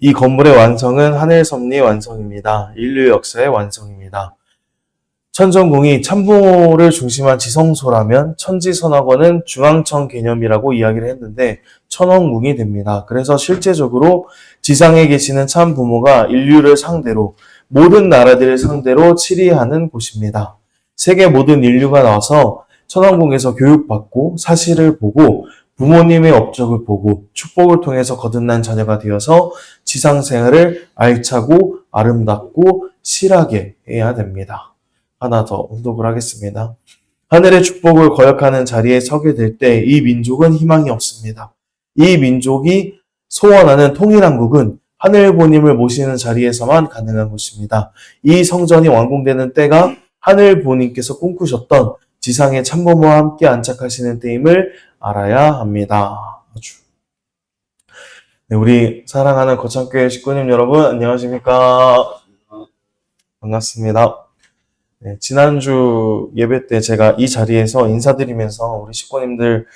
이 건물의 완성은 하늘섭리의 완성입니다. 인류 역사의 완성입니다. 천정궁이 참부모를 중심한 지성소라면 천지선악원은 중앙청 개념이라고 이야기를 했는데 천원궁이 됩니다. 그래서 실제적으로 지상에 계시는 참부모가 인류를 상대로 모든 나라들을 상대로 치리하는 곳입니다. 세계 모든 인류가 나와서 천왕궁에서 교육받고 사실을 보고 부모님의 업적을 보고 축복을 통해서 거듭난 자녀가 되어서 지상생활을 알차고 아름답고 실하게 해야 됩니다. 하나 더 언독을 하겠습니다. 하늘의 축복을 거역하는 자리에 서게 될 때 이 민족은 희망이 없습니다. 이 민족이 소원하는 통일한국은 하늘보님을 모시는 자리에서만 가능한 것입니다. 이 성전이 완공되는 때가 하늘보님께서 꿈꾸셨던 지상의 참부모와 함께 안착하시는 때임을 알아야 합니다. 네, 우리 사랑하는 거창교회 식구님 여러분 안녕하십니까? 반갑습니다. 네, 지난주 예배 때 제가 이 자리에서 인사드리면서 우리 식구님들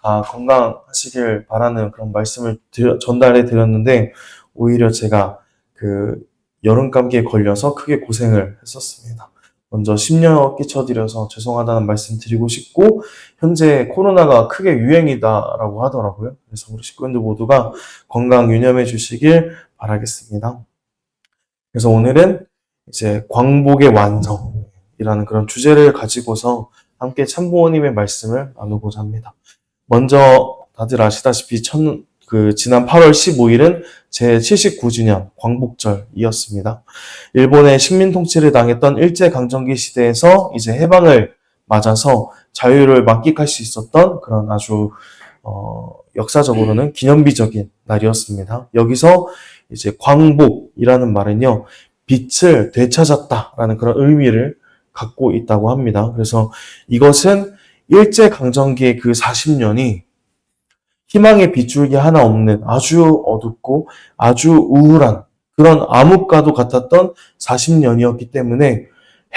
다 건강하시길 바라는 그런 말씀을 전달해 드렸는데 오히려 제가 그 여름 감기에 걸려서 크게 고생을 했었습니다. 먼저 심려 끼쳐드려서 죄송하다는 말씀 드리고 싶고 현재 코로나가 크게 유행이다라고 하더라고요. 그래서 우리 식구들 모두가 건강 유념해 주시길 바라겠습니다. 그래서 오늘은 이제 광복의 완성이라는 그런 주제를 가지고서 함께 참부모님의 말씀을 나누고자 합니다. 먼저 다들 아시다시피 지난 8월 15일은 제79주년 광복절이었습니다. 일본의 식민 통치를 당했던 일제강점기 시대에서 이제 해방을 맞아서 자유를 만끽할 수 있었던 그런 아주 역사적으로는 기념비적인 날이었습니다. 여기서 이제 광복이라는 말은요, 빛을 되찾았다라는 그런 의미를 갖고 있다고 합니다. 그래서 이것은 일제강점기의 그 40년이 희망의 빗줄기 하나 없는 아주 어둡고 아주 우울한 그런 암흑과도 같았던 40년이었기 때문에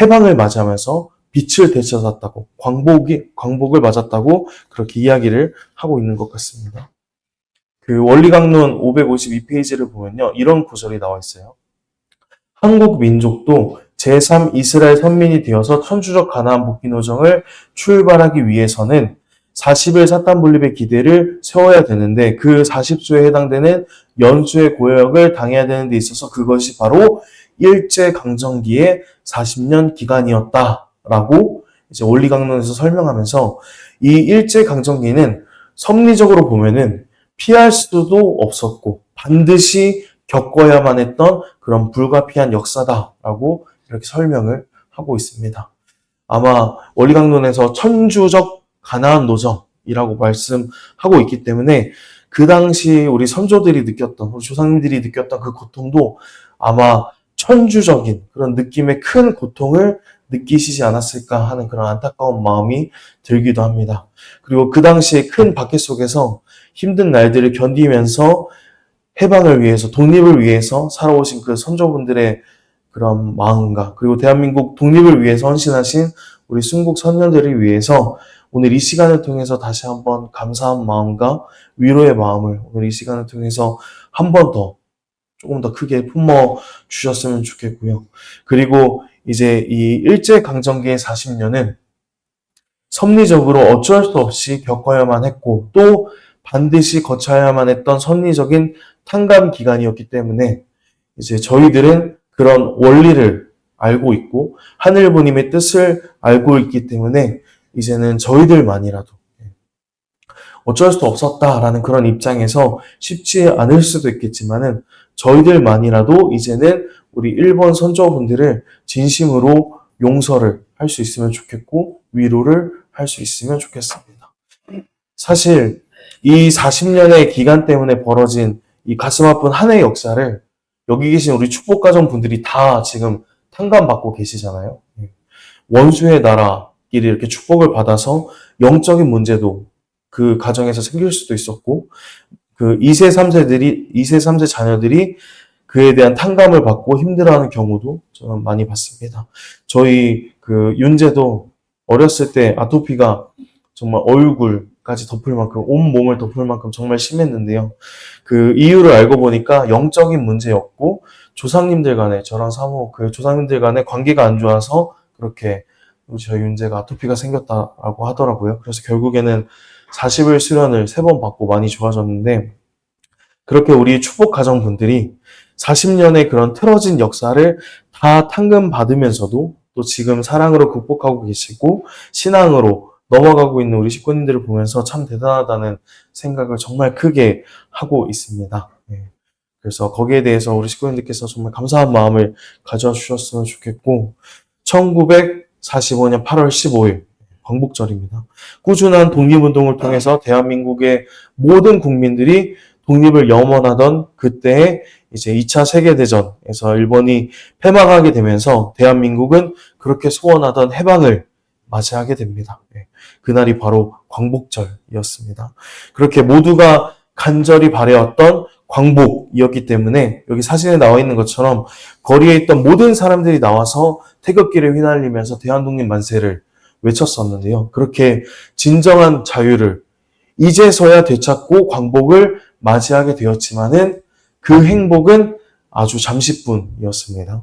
해방을 맞이하면서 빛을 되찾았다고 광복을 맞았다고 그렇게 이야기를 하고 있는 것 같습니다. 그 원리강론 552페이지를 보면요. 이런 구절이 나와 있어요. 한국 민족도 제3 이스라엘 선민이 되어서 천주적 가나안 복귀 노정을 출발하기 위해서는 40일 사탄 분립의 기대를 세워야 되는데 그 40수에 해당되는 연수의 고역을 당해야 되는 데 있어서 그것이 바로 일제강점기의 40년 기간이었다라고 이제 원리강론에서 설명하면서 이 일제강점기는 섭리적으로 보면은 피할 수도 없었고 반드시 겪어야만 했던 그런 불가피한 역사다라고 이렇게 설명을 하고 있습니다. 아마 원리강론에서 천주적 가나안 노정이라고 말씀하고 있기 때문에 그 당시 우리 선조들이 느꼈던, 우리 조상님들이 느꼈던 그 고통도 아마 천주적인 그런 느낌의 큰 고통을 느끼시지 않았을까 하는 그런 안타까운 마음이 들기도 합니다. 그리고 그 당시에 큰 박해 속에서 힘든 날들을 견디면서 해방을 위해서, 독립을 위해서 살아오신 그 선조분들의 그런 마음과 그리고 대한민국 독립을 위해서 헌신하신 우리 순국 선녀들을 위해서 오늘 이 시간을 통해서 다시 한번 감사한 마음과 위로의 마음을 오늘 이 시간을 통해서 한 번 더 조금 더 크게 품어 주셨으면 좋겠고요. 그리고 이제 이 일제강점기의 40년은 섭리적으로 어쩔 수 없이 겪어야만 했고 또 반드시 거쳐야만 했던 섭리적인 탕감 기간이었기 때문에 이제 저희들은 그런 원리를 알고 있고 하늘부님의 뜻을 알고 있기 때문에 이제는 저희들만이라도 어쩔 수 없었다라는 그런 입장에서 쉽지 않을 수도 있겠지만은 저희들만이라도 이제는 우리 일본 선조분들을 진심으로 용서를 할 수 있으면 좋겠고 위로를 할 수 있으면 좋겠습니다. 사실 이 40년의 기간 때문에 벌어진 이 가슴 아픈 한 해의 역사를 여기 계신 우리 축복가정 분들이 다 지금 탕감받고 계시잖아요. 원수의 나라끼리 이렇게 축복을 받아서 영적인 문제도 그 가정에서 생길 수도 있었고, 그 2세, 3세 자녀들이 그에 대한 탕감을 받고 힘들어하는 경우도 저는 많이 봤습니다. 저희 그 윤재도 어렸을 때 아토피가 정말 얼굴, 머리까지 덮을 만큼, 온 몸을 덮을 만큼 정말 심했는데요. 그 이유를 알고 보니까 영적인 문제였고, 조상님들 간에, 저랑 사모, 그 조상님들 간에 관계가 안 좋아서 그렇게 저희 윤재가 아토피가 생겼다라고 하더라고요. 그래서 결국에는 40일 수련을 3번 받고 많이 좋아졌는데, 그렇게 우리 축복 가정분들이 40년의 그런 틀어진 역사를 다 탕금받으면서도 또 지금 사랑으로 극복하고 계시고 신앙으로 넘어가고 있는 우리 식구님들을 보면서 참 대단하다는 생각을 정말 크게 하고 있습니다. 그래서 거기에 대해서 우리 식구님들께서 정말 감사한 마음을 가져주셨으면 좋겠고, 1945년 8월 15일 광복절입니다. 꾸준한 독립운동을 통해서 대한민국의 모든 국민들이 독립을 염원하던 그때에 이제 2차 세계대전에서 일본이 패망하게 되면서 대한민국은 그렇게 소원하던 해방을 맞이하게 됩니다. 그날이 바로 광복절이었습니다. 그렇게 모두가 간절히 바라왔던 광복이었기 때문에 여기 사진에 나와 있는 것처럼 거리에 있던 모든 사람들이 나와서 태극기를 휘날리면서 대한독립 만세를 외쳤었는데요. 그렇게 진정한 자유를 이제서야 되찾고 광복을 맞이하게 되었지만은 그 행복은 아주 잠시뿐이었습니다.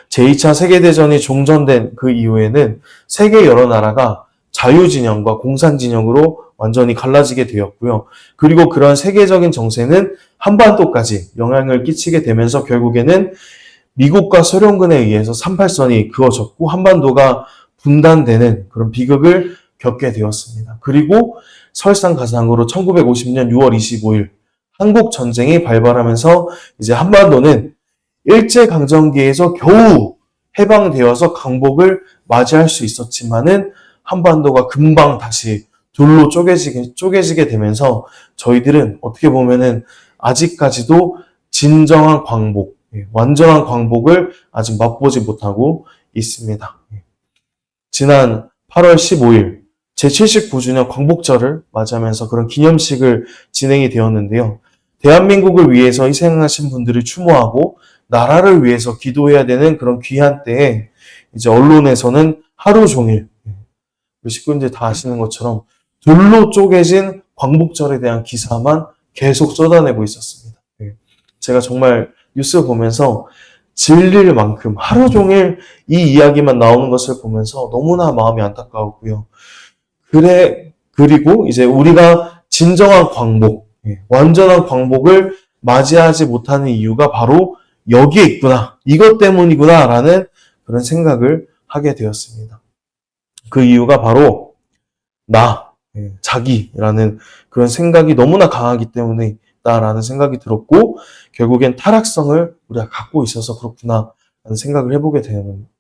제2차 세계대전이 종전된 그 이후에는 세계 여러 나라가 자유진영과 공산진영으로 완전히 갈라지게 되었고요. 그리고 그런 세계적인 정세는 한반도까지 영향을 끼치게 되면서 결국에는 미국과 소련군에 의해서 38선이 그어졌고 한반도가 분단되는 그런 비극을 겪게 되었습니다. 그리고 설상가상으로 1950년 6월 25일 한국 전쟁이 발발하면서 이제 한반도는 일제강점기에서 겨우 해방되어서 광복을 맞이할 수 있었지만은 한반도가 금방 다시 둘로 쪼개지게 되면서 저희들은 어떻게 보면은 아직까지도 진정한 광복, 완전한 광복을 아직 맛보지 못하고 있습니다. 지난 8월 15일 제79주년 광복절을 맞이하면서 그런 기념식을 진행이 되었는데요. 대한민국을 위해서 희생하신 분들을 추모하고 나라를 위해서 기도해야 되는 그런 귀한 때에 이제 언론에서는 하루 종일 우리 식구님들 다 아시는 것처럼 둘로 쪼개진 광복절에 대한 기사만 계속 쏟아내고 있었습니다. 제가 정말 뉴스 보면서 질릴 만큼 하루 종일 이 이야기만 나오는 것을 보면서 너무나 마음이 안타까웠고요. 그리고 이제 우리가 진정한 광복, 완전한 광복을 맞이하지 못하는 이유가 바로 여기에 있구나, 이것 때문이구나 라는 그런 생각을 하게 되었습니다. 그 이유가 바로 자기라는 그런 생각이 너무나 강하기 때문에 라는 생각이 들었고, 결국엔 타락성을 우리가 갖고 있어서 그렇구나 라는 생각을 해보게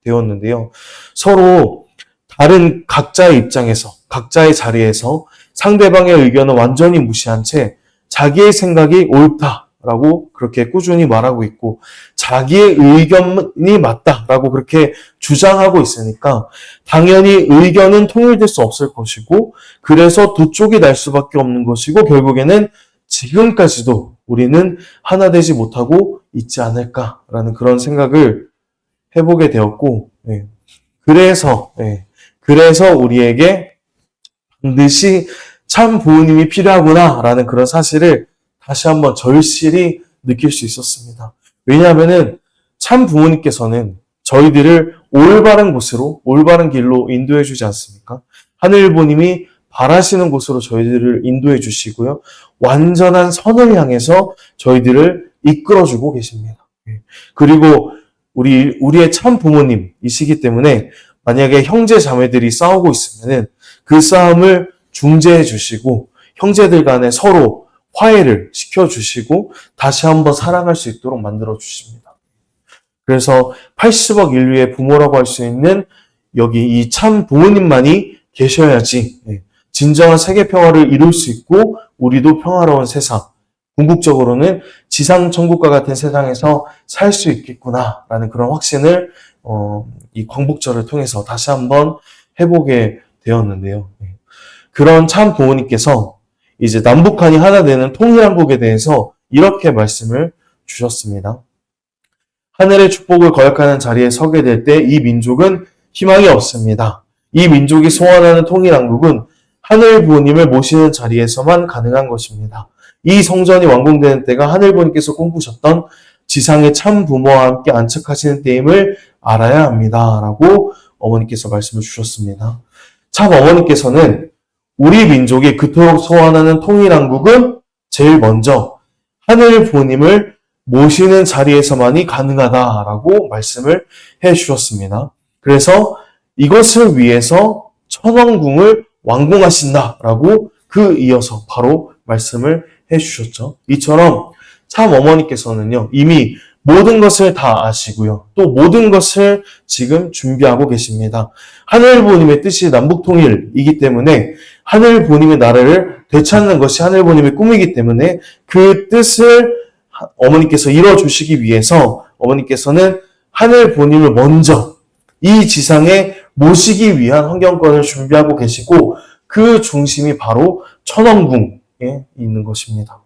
되었는데요. 서로 다른 각자의 입장에서, 각자의 자리에서 상대방의 의견을 완전히 무시한 채 자기의 생각이 옳다라고 그렇게 꾸준히 말하고 있고, 자기의 의견이 맞다라고 그렇게 주장하고 있으니까 당연히 의견은 통일될 수 없을 것이고, 그래서 두 쪽이 날 수밖에 없는 것이고, 결국에는 지금까지도 우리는 하나 되지 못하고 있지 않을까라는 그런 생각을 해보게 되었고, 그래서 우리에게 반드시 참 부모님이 필요하구나라는 그런 사실을 다시 한번 절실히 느낄 수 있었습니다. 왜냐하면은 참 부모님께서는 저희들을 올바른 곳으로, 올바른 길로 인도해 주지 않습니까? 하늘부모님이 바라시는 곳으로 저희들을 인도해 주시고요. 완전한 선을 향해서 저희들을 이끌어주고 계십니다. 그리고 우리의 참 부모님이시기 때문에 만약에 형제 자매들이 싸우고 있으면은 그 싸움을 중재해 주시고 형제들 간에 서로 화해를 시켜 주시고 다시 한번 사랑할 수 있도록 만들어 주십니다. 그래서 80억 인류의 부모라고 할 수 있는 여기 이 참 부모님만이 계셔야지 진정한 세계 평화를 이룰 수 있고 우리도 평화로운 세상, 궁극적으로는 지상 천국과 같은 세상에서 살 수 있겠구나라는 그런 확신을 이 광복절을 통해서 다시 한번 해보게 되었는데요. 그런 참 부모님께서 이제 남북한이 하나 되는 통일한국에 대해서 이렇게 말씀을 주셨습니다. 하늘의 축복을 거역하는 자리에 서게 될 때 이 민족은 희망이 없습니다. 이 민족이 소원하는 통일한국은 하늘 부모님을 모시는 자리에서만 가능한 것입니다. 이 성전이 완공되는 때가 하늘 부모님께서 꿈꾸셨던 지상의 참 부모와 함께 안착하시는 때임을 알아야 합니다. 라고 어머니께서 말씀을 주셨습니다. 참 어머니께서는 우리 민족이 그토록 소원하는 통일한국은 제일 먼저 하늘 부모님을 모시는 자리에서만이 가능하다라고 말씀을 해 주셨습니다. 그래서 이것을 위해서 천왕궁을 완공하신다라고 그 이어서 바로 말씀을 해 주셨죠. 이처럼 참 어머니께서는요, 이미 모든 것을 다 아시고요. 또 모든 것을 지금 준비하고 계십니다. 하늘 부모님의 뜻이 남북통일이기 때문에 하늘 부모님의 나라를 되찾는 것이 하늘 부모님의 꿈이기 때문에 그 뜻을 어머니께서 이뤄주시기 위해서 어머니께서는 하늘 부모님을 먼저 이 지상에 모시기 위한 환경권을 준비하고 계시고 그 중심이 바로 천왕궁에 있는 것입니다.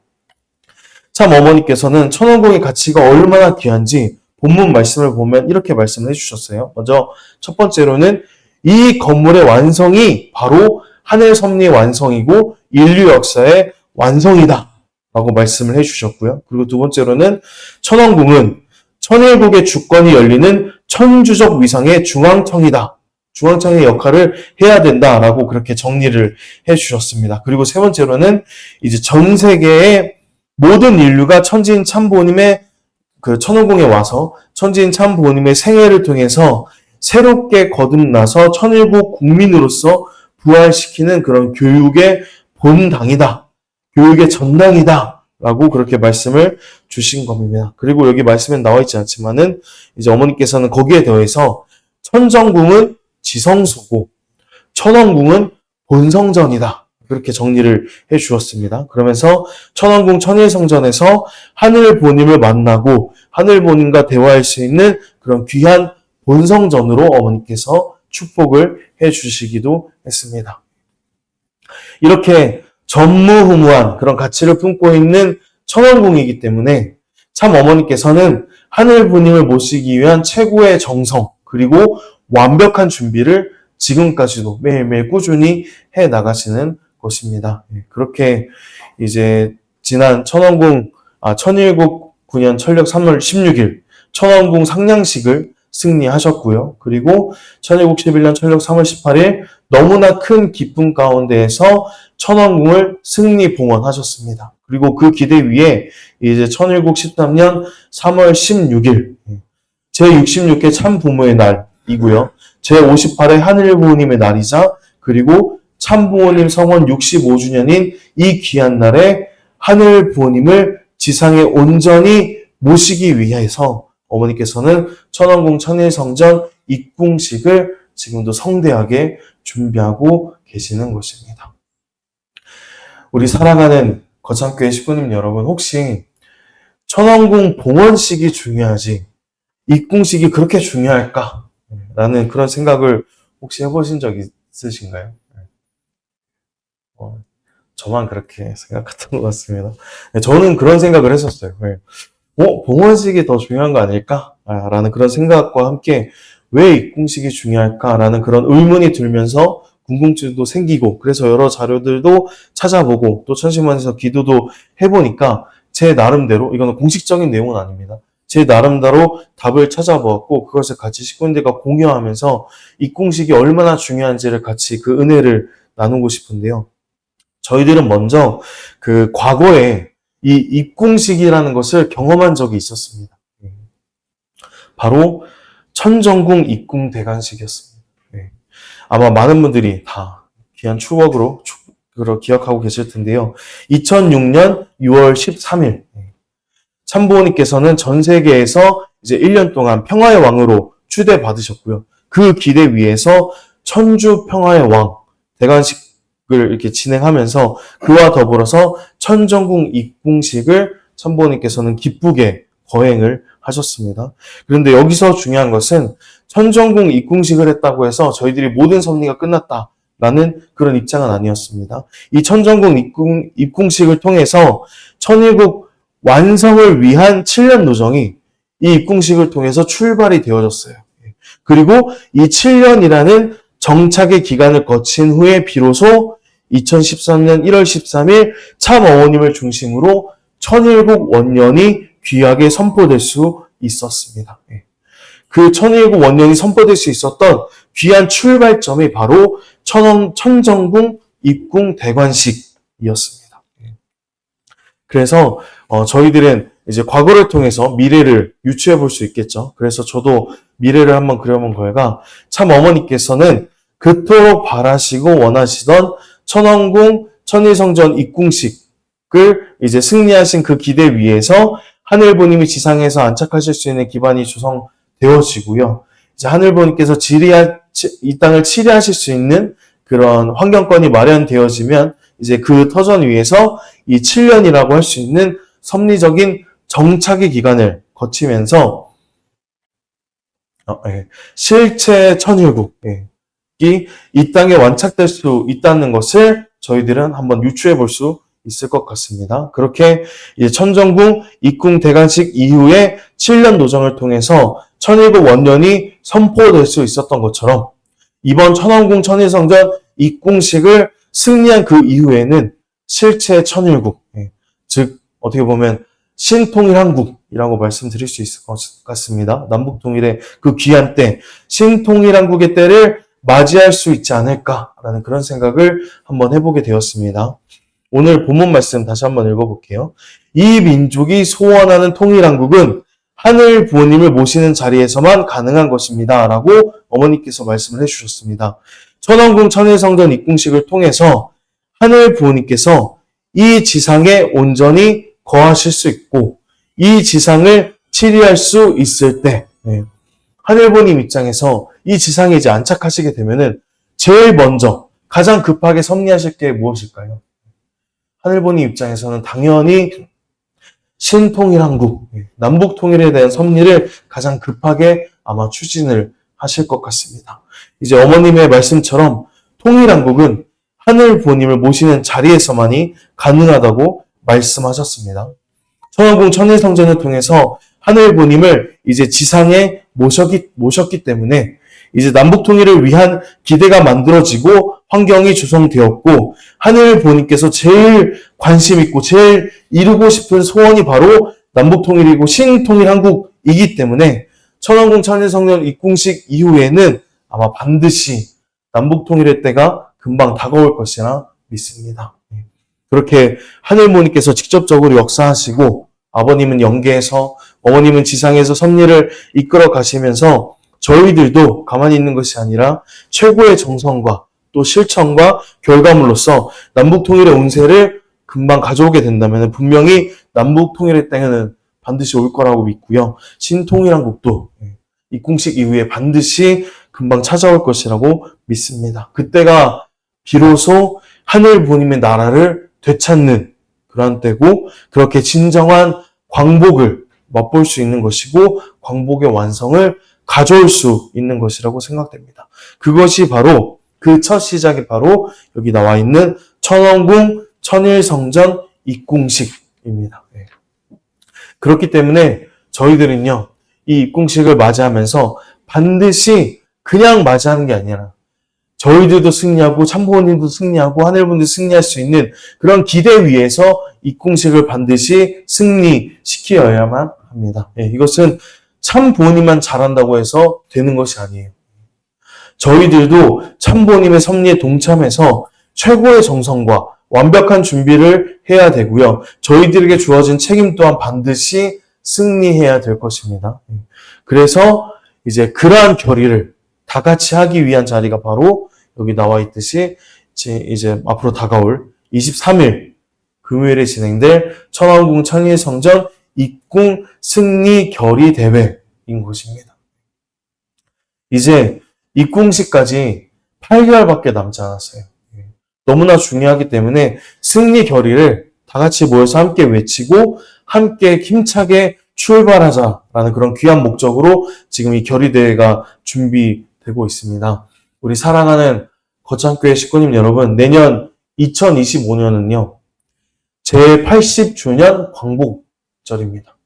참 어머니께서는 천왕궁의 가치가 얼마나 귀한지 본문 말씀을 보면 이렇게 말씀을 해주셨어요. 먼저 첫 번째로는 이 건물의 완성이 바로 하늘 섭리의 완성이고 인류 역사의 완성이다 라고 말씀을 해주셨고요. 그리고 두 번째로는 천왕궁은 천일국의 주권이 열리는 천주적 위상의 중앙청이다. 중앙청의 역할을 해야 된다라고 그렇게 정리를 해주셨습니다. 그리고 세 번째로는 이제 전 세계의 모든 인류가 천지인 참부모님의 그 천왕궁에 와서 천지인 참부모님의 생애를 통해서 새롭게 거듭나서 천일국 국민으로서 부활시키는 그런 교육의 본당이다. 교육의 전당이다. 라고 그렇게 말씀을 주신 겁니다. 그리고 여기 말씀에 나와 있지 않지만은 이제 어머니께서는 거기에 더해서 천정궁은 지성소고 천왕궁은 본성전이다. 그렇게 정리를 해 주었습니다. 그러면서 천왕궁 천일성전에서 하늘 부모님을 만나고 하늘 부모님과 대화할 수 있는 그런 귀한 본성전으로 어머니께서 축복을 해 주시기도 했습니다. 이렇게 전무후무한 그런 가치를 품고 있는 천왕궁이기 때문에 참 어머니께서는 하늘 부모님을 모시기 위한 최고의 정성 그리고 완벽한 준비를 지금까지도 매일매일 꾸준히 해 나가시는 것입니다. 그렇게 이제 지난 천일국 9년 천력 3월 16일 천왕궁 상냥식을 승리하셨고요. 그리고 천일국 11년 천력 3월 18일 너무나 큰 기쁨 가운데에서 천왕궁을 승리 봉헌하셨습니다. 그리고 그 기대 위에 이제 천일국 13년 3월 16일 제66회 참부모의 날이고요. 제58회 하늘부모님의 날이자 그리고 참부모님 성원 65주년인 이 귀한 날에 하늘부모님을 지상에 온전히 모시기 위해서 어머니께서는 천왕궁 천일성전 입궁식을 지금도 성대하게 준비하고 계시는 것입니다. 우리 사랑하는 거창교회 식구님 여러분, 혹시 천왕궁 봉헌식이 중요하지 입궁식이 그렇게 중요할까? 라는 그런 생각을 혹시 해보신 적 있으신가요? 저만 그렇게 생각했던 것 같습니다. 저는 그런 생각을 했었어요. 봉헌식이 더 중요한 거 아닐까? 라는 그런 생각과 함께 왜 입궁식이 중요할까라는 그런 의문이 들면서 궁금증도 생기고 그래서 여러 자료들도 찾아보고 또 천심원에서 기도도 해보니까 제 나름대로 이거는 공식적인 내용은 아닙니다. 제 나름대로 답을 찾아보았고 그것을 같이 식구들과 공유하면서 입궁식이 얼마나 중요한지를 같이 그 은혜를 나누고 싶은데요. 저희들은 먼저 그 과거에 이 입궁식이라는 것을 경험한 적이 있었습니다. 바로 천정궁 입궁대관식이었습니다. 아마 많은 분들이 다 귀한 추억으로 기억하고 계실 텐데요. 2006년 6월 13일 참부모님께서는 전 세계에서 이제 1년 동안 평화의 왕으로 추대받으셨고요. 그 기대 위에서 천주 평화의 왕 대관식을 이렇게 진행하면서 그와 더불어서 천정궁 입궁식을 참부모님께서는 기쁘게 거행을 하셨습니다. 그런데 여기서 중요한 것은 천정궁 입궁식을 했다고 해서 저희들이 모든 섭리가 끝났다라는 그런 입장은 아니었습니다. 이 천정궁 입궁식을 통해서 천일국 완성을 위한 7년 노정이 이 입궁식을 통해서 출발이 되어졌어요. 그리고 이 7년이라는 정착의 기간을 거친 후에 비로소 2013년 1월 13일 참 어머님을 중심으로 천일국 원년이 귀하게 선포될 수 있었습니다. 그 천일국 원년이 선포될 수 있었던 귀한 출발점이 바로 천정궁 입궁 대관식이었습니다. 그래서 저희들은 이제 과거를 통해서 미래를 유추해 볼 수 있겠죠. 그래서 저도 미래를 한번 그려본 결과 참 어머니께서는 그토록 바라시고 원하시던 천왕궁 천일성전 입궁식을 이제 승리하신 그 기대 위에서 하늘부님이 지상에서 안착하실 수 있는 기반이 조성되어지고요. 이제 하늘부님께서 이 땅을 치리하실 수 있는 그런 환경권이 마련되어지면 이제 그 터전 위에서 이 7년이라고 할 수 있는 섭리적인 정착의 기간을 거치면서 실체 천일국이 이 땅에 완착될 수 있다는 것을 저희들은 한번 유추해 볼 수 있을 것 같습니다. 그렇게 이제 천정궁 입궁 대관식 이후에 7년 노정을 통해서 천일국 원년이 선포될 수 있었던 것처럼 이번 천왕궁 천일성전 입궁식을 승리한 그 이후에는 실체 천일국, 즉 어떻게 보면 신통일한국이라고 말씀드릴 수 있을 것 같습니다. 남북통일의 그 귀한 때, 신통일한국의 때를 맞이할 수 있지 않을까라는 그런 생각을 한번 해보게 되었습니다. 오늘 본문 말씀 다시 한번 읽어볼게요. 이 민족이 소원하는 통일한국은 하늘 부모님을 모시는 자리에서만 가능한 것입니다. 라고 어머니께서 말씀을 해주셨습니다. 천왕궁 천일성전 입궁식을 통해서 하늘 부모님께서 이 지상에 온전히 거하실 수 있고 이 지상을 치리할 수 있을 때 하늘 부모님 입장에서 이 지상에 이제 안착하시게 되면은 제일 먼저 가장 급하게 섭리하실 게 무엇일까요? 하늘 부모님 입장에서는 당연히 신통일한국, 남북통일에 대한 섭리를 가장 급하게 아마 추진을 하실 것 같습니다. 이제 어머님의 말씀처럼 통일한국은 하늘 부모님을 모시는 자리에서만이 가능하다고 말씀하셨습니다. 천왕궁 천일성전을 통해서 하늘 부모님을 이제 지상에 모셨기 때문에 이제 남북통일을 위한 기대가 만들어지고 환경이 조성되었고 하늘 부모님께서 제일 관심 있고 제일 이루고 싶은 소원이 바로 남북통일이고 신통일한국이기 때문에 천왕궁 천일성전 입궁식 이후에는 아마 반드시 남북통일의 때가 금방 다가올 것이라 믿습니다. 그렇게 하늘 부모님께서 직접적으로 역사하시고 아버님은 영계에서 어머님은 지상에서 섭리를 이끌어 가시면서 저희들도 가만히 있는 것이 아니라 최고의 정성과 또 실천과 결과물로서 남북통일의 운세를 금방 가져오게 된다면 분명히 남북통일의 때는 반드시 올 거라고 믿고요. 신통일한국도 입궁식 이후에 반드시 금방 찾아올 것이라고 믿습니다. 그때가 비로소 하늘 부모님의 나라를 되찾는 그러한 때고 그렇게 진정한 광복을 맛볼 수 있는 것이고 광복의 완성을 가져올 수 있는 것이라고 생각됩니다. 그것이 바로 그 첫 시작이 바로 여기 나와 있는 천왕궁 천일성전 입궁식입니다. 그렇기 때문에 저희들은요, 이 입궁식을 맞이하면서 반드시 그냥 맞이하는 게 아니라 저희들도 승리하고 참부모님도 승리하고 하늘분도 승리할 수 있는 그런 기대 위에서 입궁식을 반드시 승리시켜야만 합니다. 이것은 참부모님만 잘한다고 해서 되는 것이 아니에요. 저희들도 참부모님의 섭리에 동참해서 최고의 정성과 완벽한 준비를 해야 되고요. 저희들에게 주어진 책임 또한 반드시 승리해야 될 것입니다. 그래서 이제 그러한 결의를 다 같이 하기 위한 자리가 바로 여기 나와 있듯이 이제 앞으로 다가올 23일 금요일에 진행될 천왕궁 천일성전 입궁 승리 결의 대회인 것입니다. 이제 입궁식까지 8개월밖에 남지 않았어요. 너무나 중요하기 때문에 승리 결의를 다 같이 모여서 함께 외치고 함께 힘차게 출발하자라는 그런 귀한 목적으로 지금 이 결의대회가 준비되고 있습니다. 우리 사랑하는 거창교회 식구님 여러분, 내년 2025년은요, 제80주년 광복절입니다.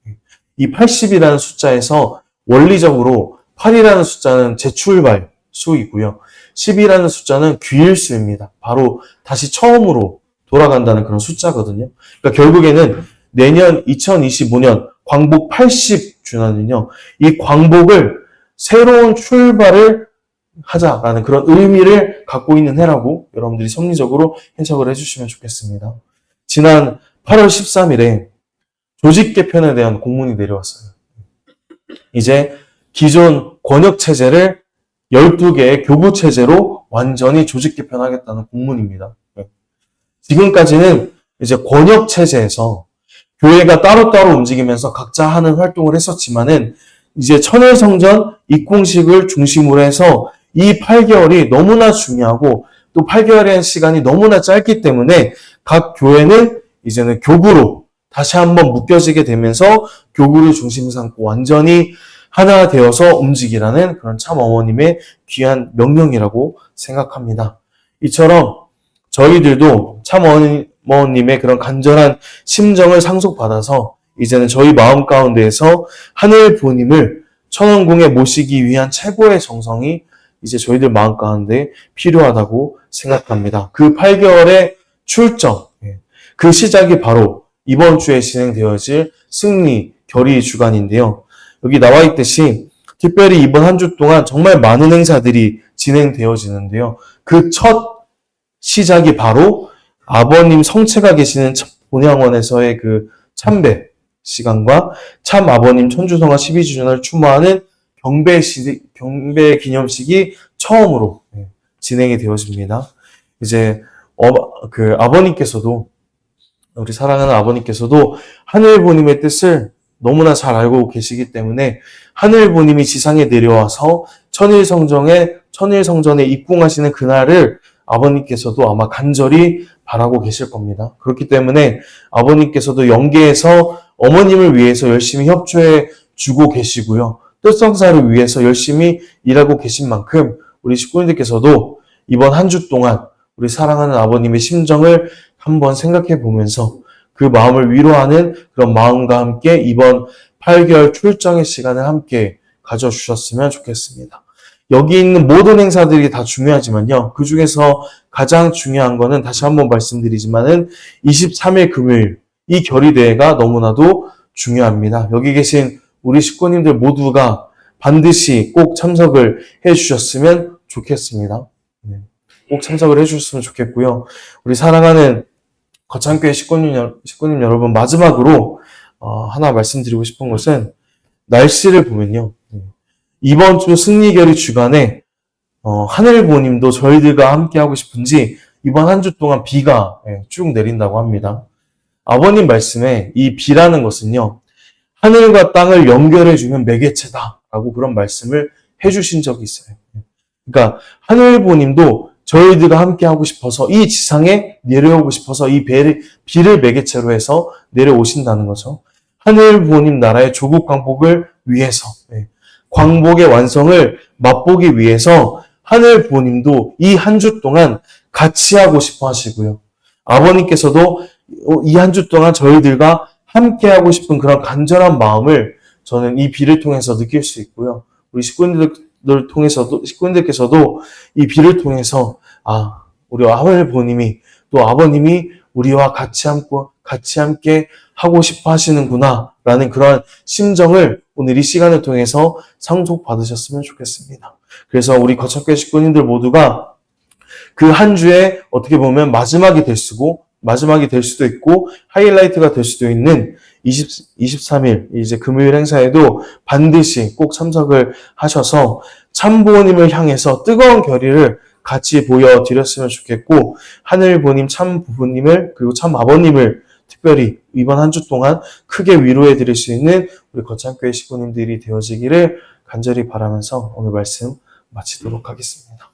이 80이라는 숫자에서 원리적으로 8이라는 숫자는 재출발 수이고요. 10이라는 숫자는 귀일수입니다. 바로 다시 처음으로 돌아간다는 그런 숫자거든요. 그러니까 결국에는 내년 2025년 광복 80주년은요. 이 광복을 새로운 출발을 하자라는 그런 의미를 갖고 있는 해라고 여러분들이 섭리적으로 해석을 해주시면 좋겠습니다. 지난 8월 13일에 조직 개편에 대한 공문이 내려왔어요. 이제 기존 권역체제를 12개의 교구체제로 완전히 조직 개편하겠다는 공문입니다. 지금까지는 이제 권역체제에서 교회가 따로따로 움직이면서 각자 하는 활동을 했었지만은 이제 천일성전 입궁식을 중심으로 해서 이 8개월이 너무나 중요하고 또 8개월의 시간이 너무나 짧기 때문에 각 교회는 이제는 교구로 다시 한번 묶여지게 되면서 교구를 중심 삼고 완전히 하나 되어서 움직이라는 그런 참 어머님의 귀한 명령이라고 생각합니다. 이처럼 저희들도 참 어머님의 그런 간절한 심정을 상속받아서 이제는 저희 마음 가운데에서 하늘 부모님을 천왕궁에 모시기 위한 최고의 정성이 이제 저희들 마음 가운데 필요하다고 생각합니다. 그 8개월의 출정, 그 시작이 바로 이번 주에 진행되어질 승리 결의 주간인데요. 여기 나와 있듯이 특별히 이번 한 주 동안 정말 많은 행사들이 진행되어지는데요. 그 첫 시작이 바로 아버님 성체가 계시는 본향원에서의 그 참배 시간과 참 아버님 천주성화 12주년을 추모하는 경배 기념식이 처음으로 진행이 되어집니다. 이제 아버님께서도 우리 사랑하는 아버님께서도 하늘부모님의 뜻을 너무나 잘 알고 계시기 때문에 하늘부모님이 지상에 내려와서 천일성전에 입궁하시는 그날을 아버님께서도 아마 간절히 바라고 계실 겁니다. 그렇기 때문에 아버님께서도 영계에서 어머님을 위해서 열심히 협조해 주고 계시고요. 뜻성사를 위해서 열심히 일하고 계신 만큼 우리 식구님들께서도 이번 한 주 동안 우리 사랑하는 아버님의 심정을 한번 생각해 보면서 그 마음을 위로하는 그런 마음과 함께 이번 8개월 출정의 시간을 함께 가져주셨으면 좋겠습니다. 여기 있는 모든 행사들이 다 중요하지만요. 그 중에서 가장 중요한 거는 다시 한번 말씀드리지만은 23일 금요일 이 결의대회가 너무나도 중요합니다. 여기 계신 우리 식구님들 모두가 반드시 꼭 참석을 해주셨으면 좋겠습니다. 꼭 참석을 해주셨으면 좋겠고요. 우리 사랑하는 거창교회 식구님 여러분, 마지막으로 하나 말씀드리고 싶은 것은 날씨를 보면요. 이번 주 승리결의 주간에 하늘부모님도 저희들과 함께 하고 싶은지 이번 한 주 동안 비가 쭉 내린다고 합니다. 아버님 말씀에 이 비라는 것은요. 하늘과 땅을 연결해주는 매개체다라고 그런 말씀을 해주신 적이 있어요. 그러니까 하늘부모님도 저희들과 함께 하고 싶어서 이 지상에 내려오고 싶어서 이 비를 매개체로 해서 내려오신다는 거죠. 하늘 부모님 나라의 조국 광복을 위해서 광복의 완성을 맛보기 위해서 하늘 부모님도 이 한 주 동안 같이 하고 싶어 하시고요. 아버님께서도 이 한 주 동안 저희들과 함께 하고 싶은 그런 간절한 마음을 저는 이 비를 통해서 느낄 수 있고요. 우리 식구님들께서도 이 비를 통해서 우리 하늘 부모님이 또 아버님이 우리와 같이 함께 하고 싶어 하시는구나 라는 그런 심정을 오늘 이 시간을 통해서 상속받으셨으면 좋겠습니다. 그래서 우리 거창교회 식구님들 모두가 그 한 주에 어떻게 보면 마지막이 될 수도 있고 하이라이트가 될 수도 있는 23일 이제 금요일 행사에도 반드시 꼭 참석을 하셔서 참부모님을 향해서 뜨거운 결의를 같이 보여드렸으면 좋겠고 하늘 부모님 참 부모님을 그리고 참 아버님을 특별히 이번 한 주 동안 크게 위로해 드릴 수 있는 우리 거창교회 식구님들이 되어지기를 간절히 바라면서 오늘 말씀 마치도록 하겠습니다.